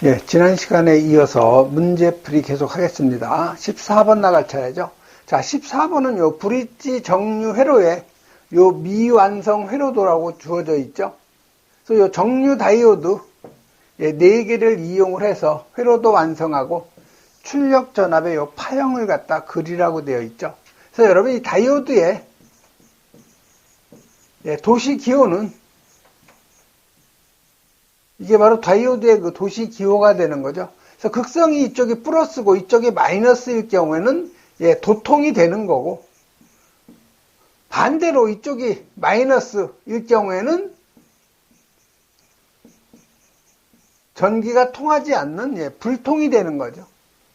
예, 지난 시간에 이어서 문제풀이 계속 하겠습니다. 14번 나갈 차례죠. 자, 14번은 요 브릿지 정류 회로에 요 미완성 회로도라고 주어져 있죠. 그래서 요 정류 다이오드 4개를 이용을 해서 회로도 완성하고 출력 전압의 요 파형을 갖다 그리라고 되어 있죠. 그래서 여러분 이 다이오드의 도시 기호는 이게 바로 다이오드의 그 도시 기호가 되는 거죠. 그래서 극성이 이쪽이 플러스고 이쪽이 마이너스일 경우에는 도통이 되는 거고, 반대로 이쪽이 마이너스일 경우에는 전기가 통하지 않는 불통이 되는 거죠.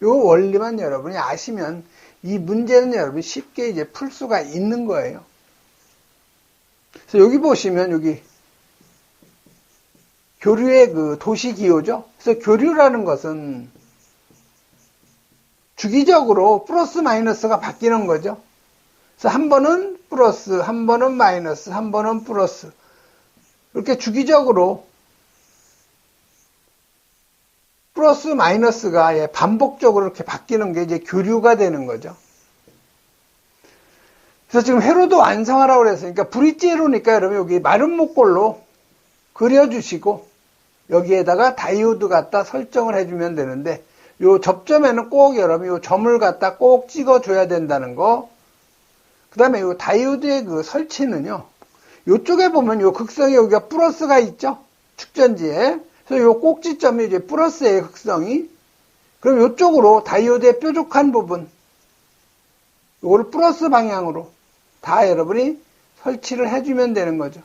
요 원리만 여러분이 아시면 이 문제는 여러분이 쉽게 이제 풀 수가 있는 거예요. 그래서 여기 보시면 여기 교류의 그 도시 기호죠. 그래서 교류라는 것은 주기적으로 플러스 마이너스가 바뀌는 거죠. 그래서 한 번은 플러스, 한 번은 마이너스, 한 번은 플러스. 이렇게 주기적으로 플러스 마이너스가 반복적으로 이렇게 바뀌는 게 이제 교류가 되는 거죠. 그래서 지금 회로도 완성하라고 그랬으니까, 그러니까 브릿지 회로니까 여러분 여기 마른 목골로 그려주시고 여기에다가 다이오드 갖다 설정을 해주면 되는데, 요 접점에는 꼭 여러분 요 점을 갖다 꼭 찍어줘야 된다는 거. 그 다음에 요 다이오드의 그 설치는요, 요쪽에 보면 요 극성이 여기가 플러스가 있죠? 축전지에. 그래서 요 꼭지점이 이제 플러스의 극성이. 그럼 요쪽으로 다이오드의 뾰족한 부분, 요거를 플러스 방향으로 다 여러분이 설치를 해주면 되는 거죠.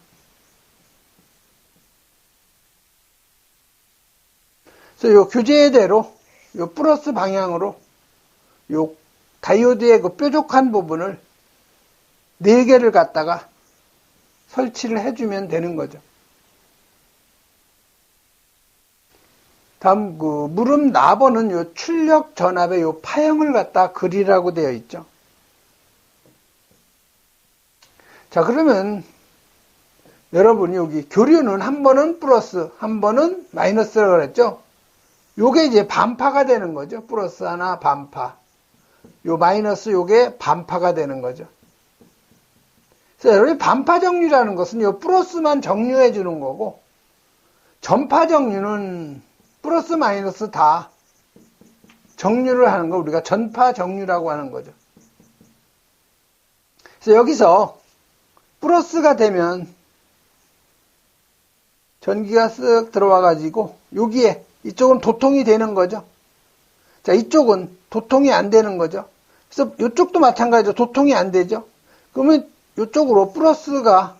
그래서 요 교재대로 요 플러스 방향으로 요 다이오드의 그 뾰족한 부분을 4개를 갖다가 설치를 해주면 되는 거죠. 다음 그 물음 4번은 요 출력 전압의 요 파형을 갖다 그리라고 되어 있죠. 자, 그러면 여러분이 여기 교류는 한 번은 플러스, 한 번은 마이너스라고 그랬죠. 요게 이제 반파가 되는 거죠. 플러스 하나 반파. 요 마이너스 요게 반파가 되는 거죠. 그래서 여러분 반파 정류라는 것은 요 플러스만 정류해 주는 거고, 전파 정류는 플러스 마이너스 다 정류를 하는 거 우리가 전파 정류라고 하는 거죠. 그래서 여기서 플러스가 되면 전기가 쓱 들어와 가지고 여기에 이쪽은 도통이 되는 거죠. 자, 이쪽은 도통이 안 되는 거죠. 그래서 이쪽도 마찬가지로 도통이 안 되죠. 그러면 이쪽으로 플러스가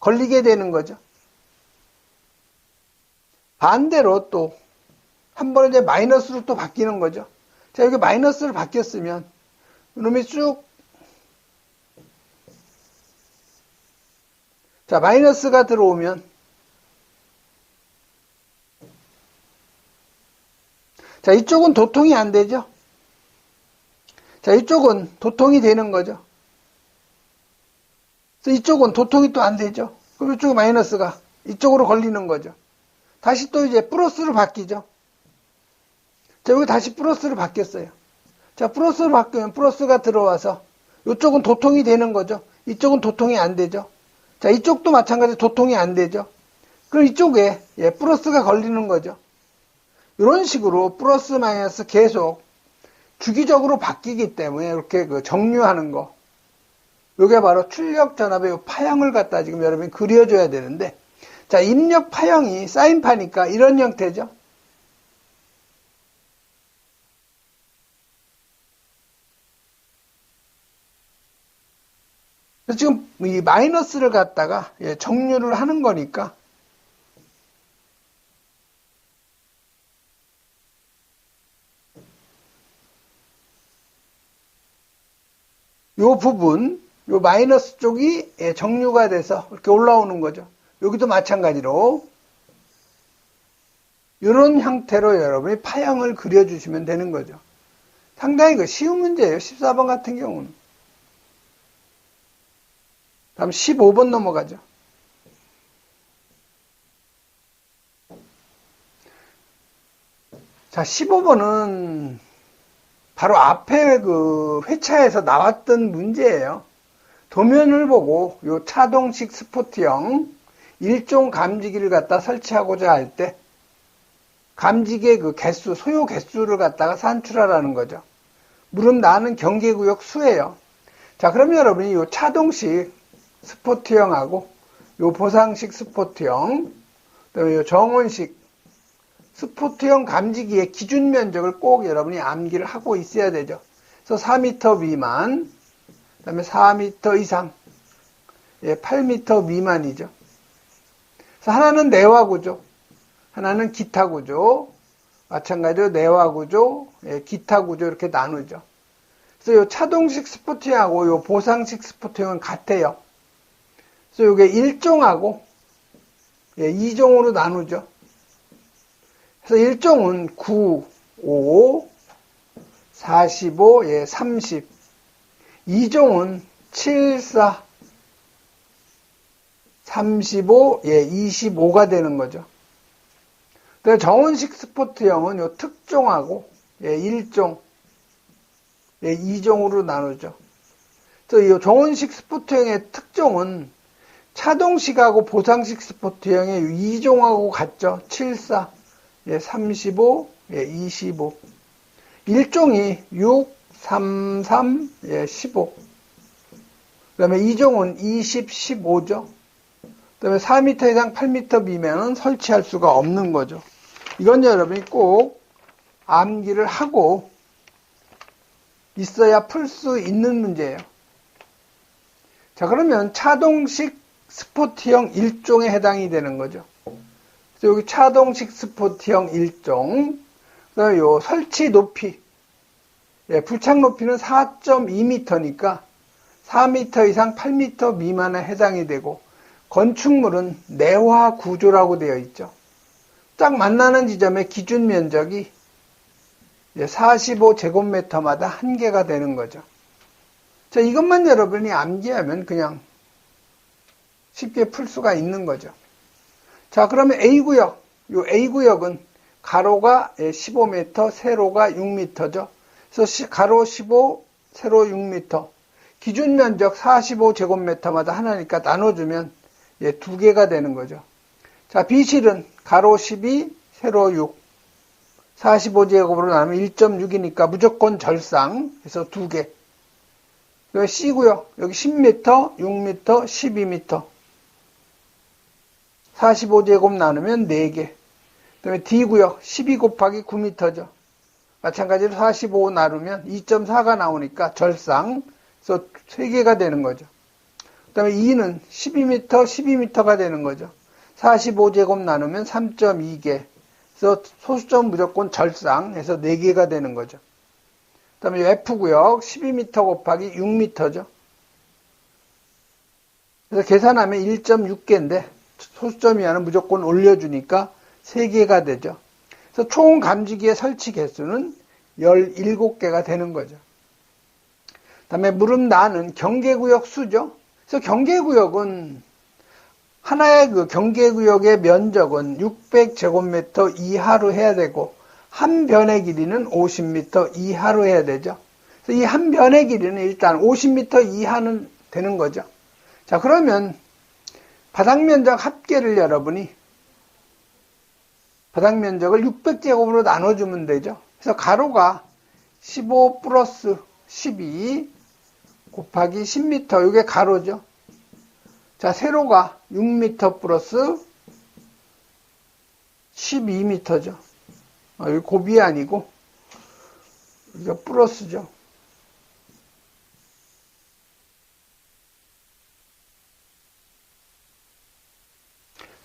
걸리게 되는 거죠. 반대로 또 한 번 이제 마이너스로 또 바뀌는 거죠. 자, 여기 마이너스로 바뀌었으면 이놈이 쭉, 자, 마이너스가 들어오면, 자, 이쪽은 도통이 안 되죠. 자, 이쪽은 도통이 되는 거죠. 그래서 이쪽은 도통이 또 안 되죠. 그럼 이쪽은 마이너스가 이쪽으로 걸리는 거죠. 다시 또 이제 플러스로 바뀌죠. 자, 여기 다시 플러스로 바뀌었어요. 자, 플러스로 바뀌면 플러스가 들어와서 이쪽은 도통이 되는 거죠. 이쪽은 도통이 안 되죠. 자, 이쪽도 마찬가지로 도통이 안 되죠. 그럼 이쪽에 플러스가 걸리는 거죠. 이런 식으로 플러스 마이너스 계속 주기적으로 바뀌기 때문에 이렇게 그 정류하는 거, 이게 바로 출력 전압의 파형을 갖다 지금 여러분이 그려줘야 되는데, 자, 입력 파형이 사인파니까 이런 형태죠. 그래서 지금 이 마이너스를 갖다가 정류를 하는 거니까, 요 부분, 요 마이너스 쪽이 정류가 돼서 이렇게 올라오는 거죠. 여기도 마찬가지로 이런 형태로 여러분이 파형을 그려주시면 되는 거죠. 상당히 그 쉬운 문제예요. 14번 같은 경우는. 다음 15번 넘어가죠. 자, 15번은 바로 앞에 그 회차에서 나왔던 문제예요. 도면을 보고 요 차동식 스포트형 일종 감지기를 갖다 설치하고자 할 때 감지기의 그 개수, 소요 개수를 갖다가 산출하라는 거죠. 물음 나는 경계구역 수예요. 자, 그러면 여러분이 요 차동식 스포트형하고 요 보상식 스포트형, 그다음에 요 정원식 스포트형 감지기의 기준 면적을 꼭 여러분이 암기를 하고 있어야 되죠. 그래서 4m 미만, 그다음에 4m 이상, 8m 미만이죠. 그래서 하나는 내화구조, 하나는 기타구조, 마찬가지로 내화구조, 기타구조 이렇게 나누죠. 그래서 요 차동식 스포트형하고 요 보상식 스포트형은 같아요. 그래서 요게 1종하고 2종으로 나누죠. 그래서 1종은 9, 5, 45, 30. 2종은 7, 4, 35, 25가 되는 거죠. 정원식 스포트형은 요 특종하고 1종, 2종으로 나누죠. 그래서 이 정원식 스포트형의 특종은 차동식하고 보상식 스포트형의 2종하고 같죠. 7, 4, 35, 25. 1종이 6, 3, 3, 15. 그 다음에 2종은 20, 15죠. 그 다음에 4m 이상 8m 미만은 설치할 수가 없는 거죠. 이건 여러분이 꼭 암기를 하고 있어야 풀 수 있는 문제예요. 자, 그러면 차동식 스포트형 1종에 해당이 되는 거죠. 그래서 여기 차동식 스포트형 1종, 그다음에 요 설치 높이, 부착 높이는 4.2m니까 4m 이상 8m 미만에 해당이 되고, 건축물은 내화 구조라고 되어 있죠. 딱 만나는 지점의 기준 면적이 45제곱미터마다 한 개가 되는 거죠. 자, 이것만 여러분이 암기하면 그냥 쉽게 풀 수가 있는 거죠. 자, 그러면 A구역. 요 A구역은 가로가 15m, 세로가 6m죠. 그래서 가로 15, 세로 6m. 기준 면적 45제곱미터마다 하나니까 나눠주면 두 개가 되는 거죠. 자, B실은 가로 12, 세로 6. 45제곱으로 나누면 1.6이니까 무조건 절상. 그래서 두 개. 여기 C구역. 여기 10m, 6m, 12m. 45제곱 나누면 4개. 그 다음에 D구역 12 곱하기 9m죠. 마찬가지로 45 나누면 2.4가 나오니까 절상. 그래서 3개가 되는 거죠. 그 다음에 E는 12m, 12m가 되는 거죠. 45제곱 나누면 3.2개. 그래서 소수점 무조건 절상. 해서 4개가 되는 거죠. 그 다음에 F구역 12m 곱하기 6m죠. 그래서 계산하면 1.6개인데 소수점 이하는 무조건 올려주니까 3개가 되죠. 그래서 총 감지기의 설치 개수는 17개가 되는 거죠. 그 다음에 물음 나는 경계구역 수죠. 그래서 경계구역은 하나의 그 경계구역의 면적은 600제곱미터 이하로 해야 되고 한 변의 길이는 50m 이하로 해야 되죠. 그래서 이 한 변의 길이는 일단 50m 이하는 되는 거죠. 자, 그러면 바닥 면적 합계를 여러분이 바닥 면적을 600제곱으로 나눠주면 되죠. 그래서 가로가 15 플러스 12 곱하기 10m, 이게 가로죠. 자, 세로가 6m 플러스 12m죠. 여기 곱이 아니고 이거 플러스죠.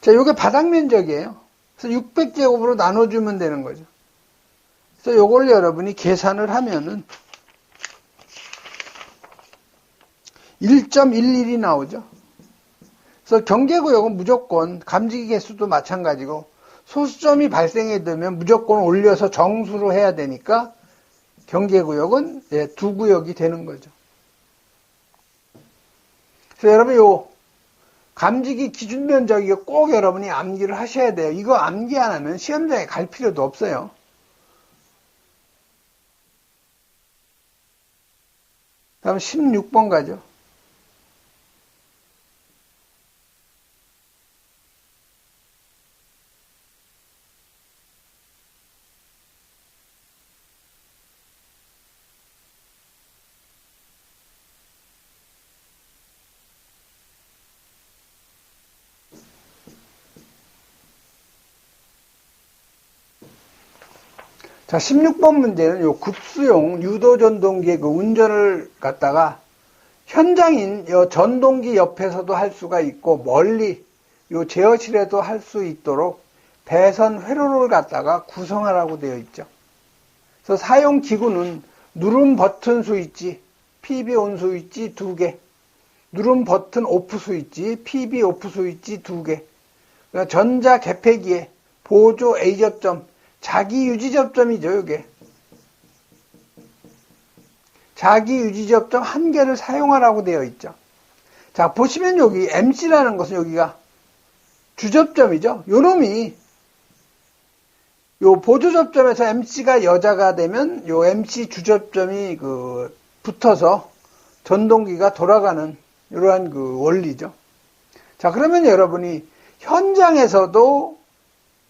자, 이게 바닥 면적이에요. 그래서 600제곱으로 나눠주면 되는 거죠. 그래서 요걸 여러분이 계산을 하면은 1.11이 나오죠. 그래서 경계구역은 무조건 감지기 개수도 마찬가지고 소수점이 발생해 되면 무조건 올려서 정수로 해야 되니까 경계구역은 두 구역이 되는 거죠. 그래서 여러분 요 감지기 기준 면적이 꼭 여러분이 암기를 하셔야 돼요. 이거 암기 안 하면 시험장에 갈 필요도 없어요. 다음 16번 가죠. 자, 16번 문제는 요 급수용 유도전동기의 그 운전을 갖다가 현장인 요 전동기 옆에서도 할 수가 있고 멀리 요 제어실에도 할 수 있도록 배선 회로를 갖다가 구성하라고 되어 있죠. 그래서 사용 기구는 누름 버튼 스위치, PB 온 스위치 2개, 누름 버튼 오프 스위치, PB 오프 스위치 2개, 그러니까 전자 개폐기에 보조 A 접점, 자기 유지 접점이죠, 이게. 자기 유지 접점 1개를 사용하라고 되어 있죠. 자, 보시면 여기 MC라는 것은 여기가 주접점이죠. 요 놈이 요 보조 접점에서 MC가 여자가 되면 요 MC 주접점이 붙어서 전동기가 돌아가는 이러한 원리죠. 자, 그러면 여러분이 현장에서도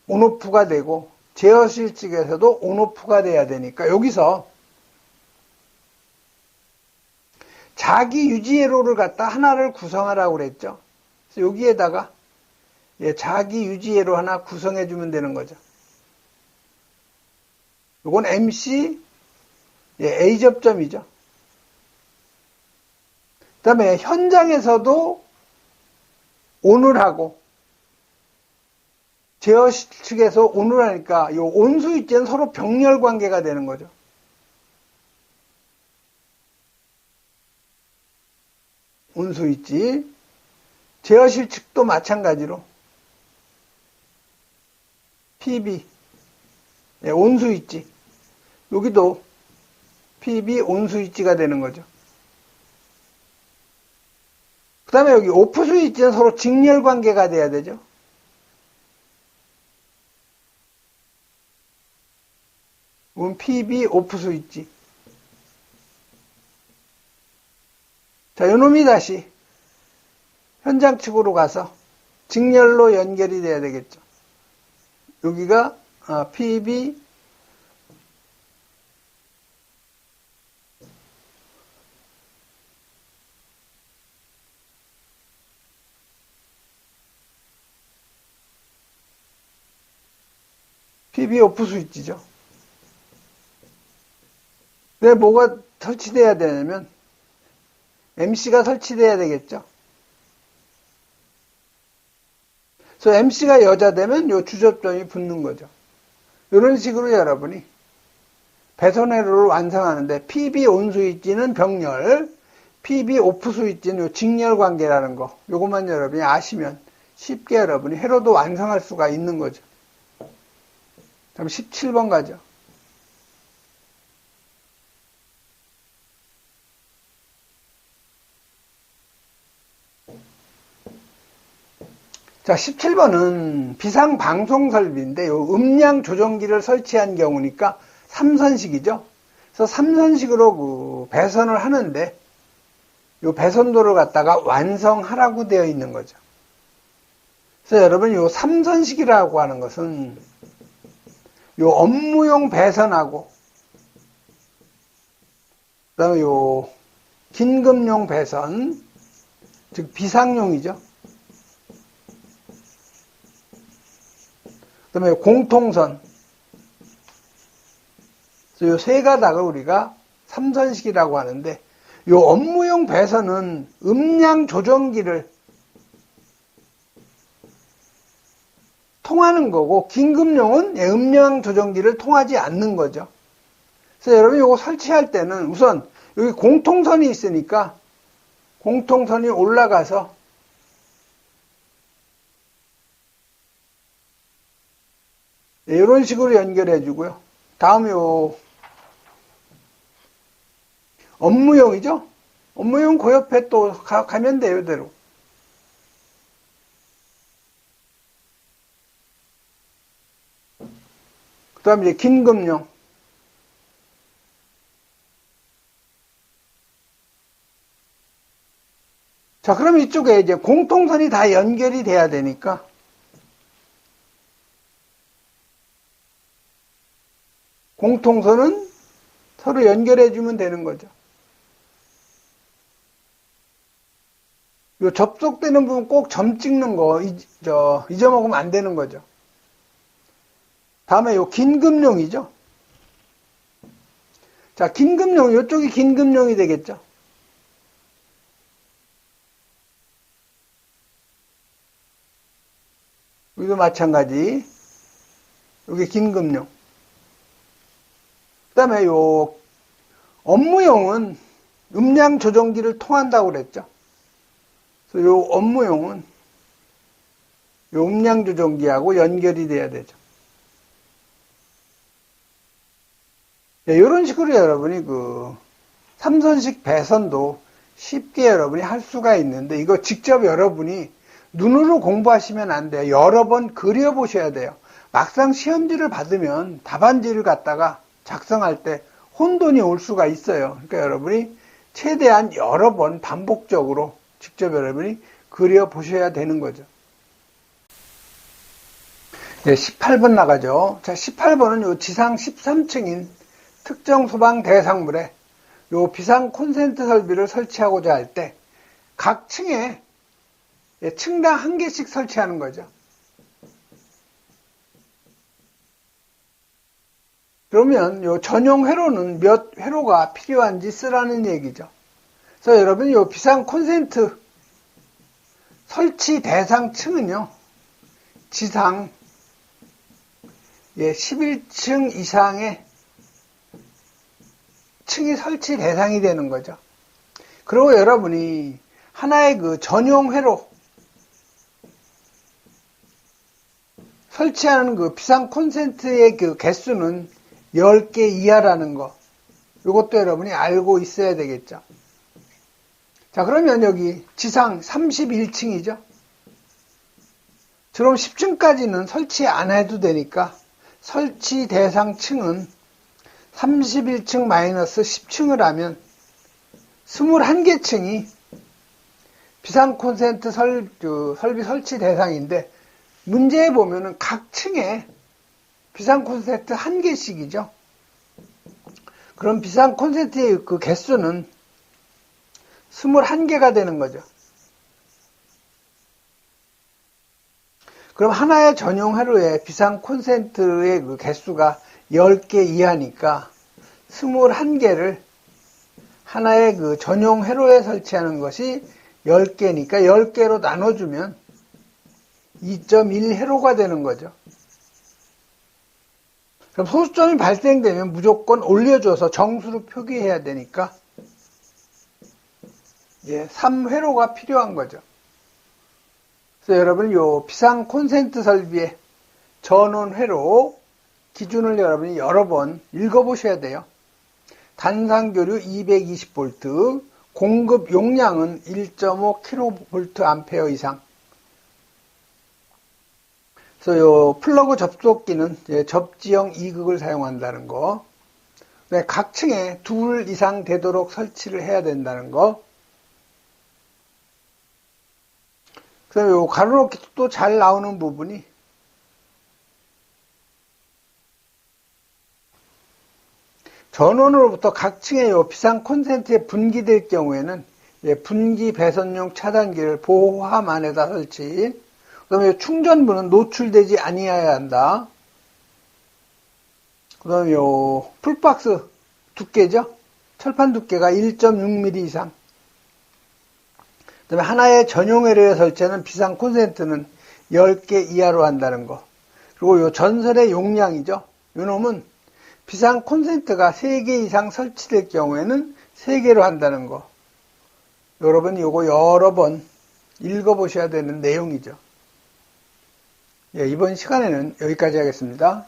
온오프가 되고 제어실 측에서도 온오프가 돼야 되니까 여기서 자기 유지회로를 갖다 하나를 구성하라고 그랬죠. 그래서 여기에다가 자기 유지회로 하나 구성해 주면 되는 거죠. 이건 MC A 접점이죠. 그 다음에 현장에서도 온을 하고 제어실 측에서 온을 하니까 이 온수 있지는 서로 병렬 관계가 되는 거죠. 온수 있지. 제어실 측도 마찬가지로 PB 온수 있지. 여기도 PB 온수 있지가 되는 거죠. 그 다음에 여기 오프 스위치는 서로 직렬 관계가 돼야 되죠. 이건 PB 오프 스위치. 자, 요놈이 다시 현장 측으로 가서 직렬로 연결이 돼야 되겠죠. 여기가 PB 오프 스위치죠. 왜 뭐가 설치돼야 되냐면 MC가 설치돼야 되겠죠. 그래서 MC가 여자 되면 요 주접점이 붙는 거죠. 이런 식으로 여러분이 배선회로를 완성하는데 PB 온 스위치는 병렬, PB 오프 스위치는 요 직렬 관계라는 거. 요것만 여러분이 아시면 쉽게 여러분이 회로도 완성할 수가 있는 거죠. 다음 17번 가죠. 자, 17번은 비상방송 설비인데 요 음량 조정기를 설치한 경우니까 3선식이죠. 그래서 3선식으로 배선을 하는데 요 배선도를 갖다가 완성하라고 되어 있는 거죠. 그래서 여러분 요 3선식이라고 하는 것은 요 업무용 배선하고 그다음에 요 긴급용 배선, 즉 비상용이죠. 그 다음에 공통선. 요 세 가닥을 우리가 3선식이라고 하는데, 요 업무용 배선은 음량 조정기를 통하는 거고, 긴급용은 음량 조정기를 통하지 않는 거죠. 그래서 여러분 이거 설치할 때는 우선 여기 공통선이 있으니까, 공통선이 올라가서 이런 식으로 연결해 주고요. 다음 요 업무용이죠. 업무용 그 옆에 또 가면 돼요, 이대로. 그 다음 이제 긴급용. 자, 그럼 이쪽에 이제 공통선이 다 연결이 돼야 되니까 공통선은 서로 연결해주면 되는 거죠. 요 접속되는 부분 꼭 점 찍는 거 잊어먹으면 안 되는 거죠. 다음에 요 긴급용이죠. 자, 긴급용, 요쪽이 긴급용이 되겠죠. 여기도 마찬가지. 여기 긴급용. 그 다음에 요 업무용은 음량 조정기를 통한다고 그랬죠. 그래서 요 업무용은 요 음량 조정기하고 연결이 돼야 되죠. 네, 이런 식으로 여러분이 그 삼선식 배선도 쉽게 여러분이 할 수가 있는데 이거 직접 여러분이 눈으로 공부하시면 안 돼요. 여러 번 그려보셔야 돼요. 막상 시험지를 받으면 답안지를 갖다가 작성할 때 혼돈이 올 수가 있어요. 그러니까 여러분이 최대한 여러 번 반복적으로 직접 여러분이 그려보셔야 되는 거죠. 네, 18번 나가죠. 자, 18번은 요 지상 13층인 특정 소방 대상물에 요 비상 콘센트 설비를 설치하고자 할 때 각 층에 층당 한 개씩 설치하는 거죠. 그러면 요 전용 회로는 몇 회로가 필요한지 쓰라는 얘기죠. 그래서 여러분 요 비상 콘센트 설치 대상 층은요. 지상 11층 이상의 층이 설치 대상이 되는 거죠. 그리고 여러분이 하나의 그 전용 회로 설치하는 그 비상 콘센트의 그 개수는 10개 이하라는 거. 이것도 여러분이 알고 있어야 되겠죠. 자, 그러면 여기 지상 31층이죠. 그럼 10층까지는 설치 안 해도 되니까 설치 대상 층은 31층 마이너스 10층을 하면 21개 층이 비상 콘센트 설비 설치 대상인데 문제에 보면은 각 층에 비상 콘센트 한 개씩이죠. 그럼 비상 콘센트의 그 개수는 21개가 되는 거죠. 그럼 하나의 전용 회로에 비상 콘센트의 그 개수가 10개 이하니까 21개를 하나의 그 전용 회로에 설치하는 것이 10개니까 10개로 나눠주면 2.1회로가 되는 거죠. 그럼 소수점이 발생되면 무조건 올려줘서 정수로 표기해야 되니까 3회로가 필요한 거죠. 그래서 여러분 요 비상 콘센트 설비의 전원 회로 기준을 여러분이 여러 번 읽어보셔야 돼요. 단상교류 220V, 공급 용량은 1.5kVA 이상. 그래서 요 플러그 접속기는 접지형 2극을 사용한다는 거. 각 층에 2 이상 되도록 설치를 해야 된다는 거. 그다음에 요 가로놓기 또 잘 나오는 부분이 전원으로부터 각 층의 요 비상 콘센트에 분기될 경우에는 분기 배선용 차단기를 보호함 안에다 설치. 그다음에 충전부는 노출되지 아니해야 한다. 그다음에 요 풀박스 두께죠. 철판 두께가 1.6mm 이상. 그다음에 하나의 전용 회로에 설치하는 비상 콘센트는 10개 이하로 한다는 거. 그리고 요 전선의 용량이죠. 요 놈은 비상 콘센트가 3개 이상 설치될 경우에는 3개로 한다는 거. 여러분 요거 여러 번 읽어보셔야 되는 내용이죠. 이번 시간에는 여기까지 하겠습니다.